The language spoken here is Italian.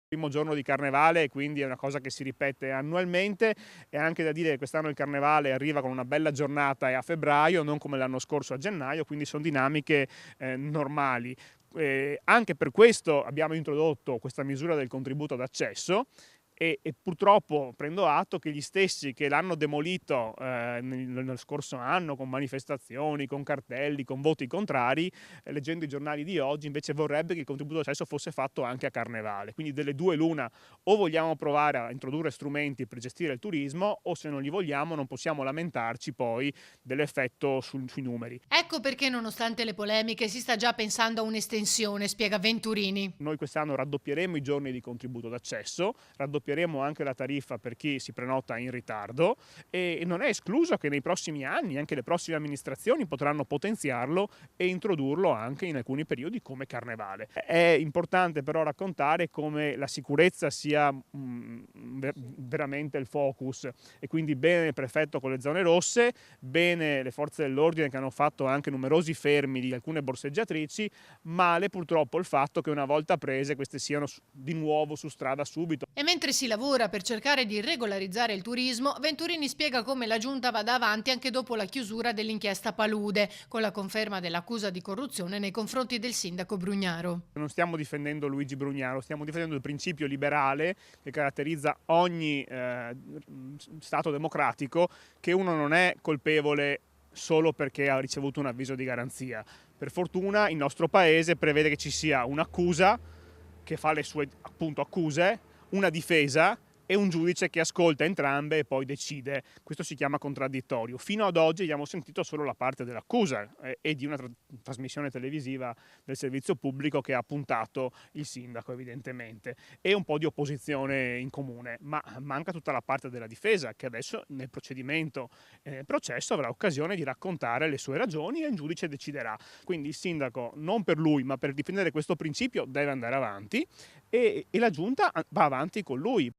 Primo giorno di carnevale, quindi è una cosa che si ripete annualmente. È anche da dire che quest'anno il carnevale arriva con una bella giornata e a febbraio, non come l'anno scorso a gennaio, quindi sono dinamiche normali. Anche per questo abbiamo introdotto questa misura del contributo d'accesso e purtroppo prendo atto che gli stessi che l'hanno demolito nello scorso anno con manifestazioni, con cartelli, con voti contrari, leggendo i giornali di oggi invece vorrebbe che il contributo d'accesso fosse fatto anche a carnevale. Quindi delle due l'una: o vogliamo provare a introdurre strumenti per gestire il turismo, o se non li vogliamo non possiamo lamentarci poi dell'effetto sui numeri. Ecco perché, nonostante le polemiche, si sta già pensando a un'estensione, spiega Venturini. Noi quest'anno raddoppieremo i giorni di contributo d'accesso, raddoppieremo anche la tariffa per chi si prenota in ritardo e non è escluso che nei prossimi anni anche le prossime amministrazioni potranno potenziarlo e introdurlo anche in alcuni periodi come carnevale. È importante però raccontare come la sicurezza sia veramente il focus e quindi bene il prefetto con le zone rosse, bene le forze dell'ordine che hanno fatto anche numerosi fermi di alcune borseggiatrici, male purtroppo il fatto che una volta prese queste siano di nuovo su strada subito. E mentre si lavora per cercare di regolarizzare il turismo, Venturini spiega come la giunta vada avanti anche dopo la chiusura dell'inchiesta Palude, con la conferma dell'accusa di corruzione nei confronti del sindaco Brugnaro. Non stiamo difendendo Luigi Brugnaro, stiamo difendendo il principio liberale che caratterizza ogni Stato democratico, che uno non è colpevole solo perché ha ricevuto un avviso di garanzia. Per fortuna il nostro paese prevede che ci sia un'accusa che fa le sue appunto accuse, una difesa e un giudice che ascolta entrambe e poi decide. Questo si chiama contraddittorio. Fino ad oggi abbiamo sentito solo la parte dell'accusa e di una trasmissione televisiva del servizio pubblico che ha puntato il sindaco evidentemente e un po' di opposizione in comune, ma manca tutta la parte della difesa che adesso nel procedimento e nel processo avrà occasione di raccontare le sue ragioni e il giudice deciderà. Quindi il sindaco, non per lui ma per difendere questo principio, deve andare avanti e la giunta va avanti con lui.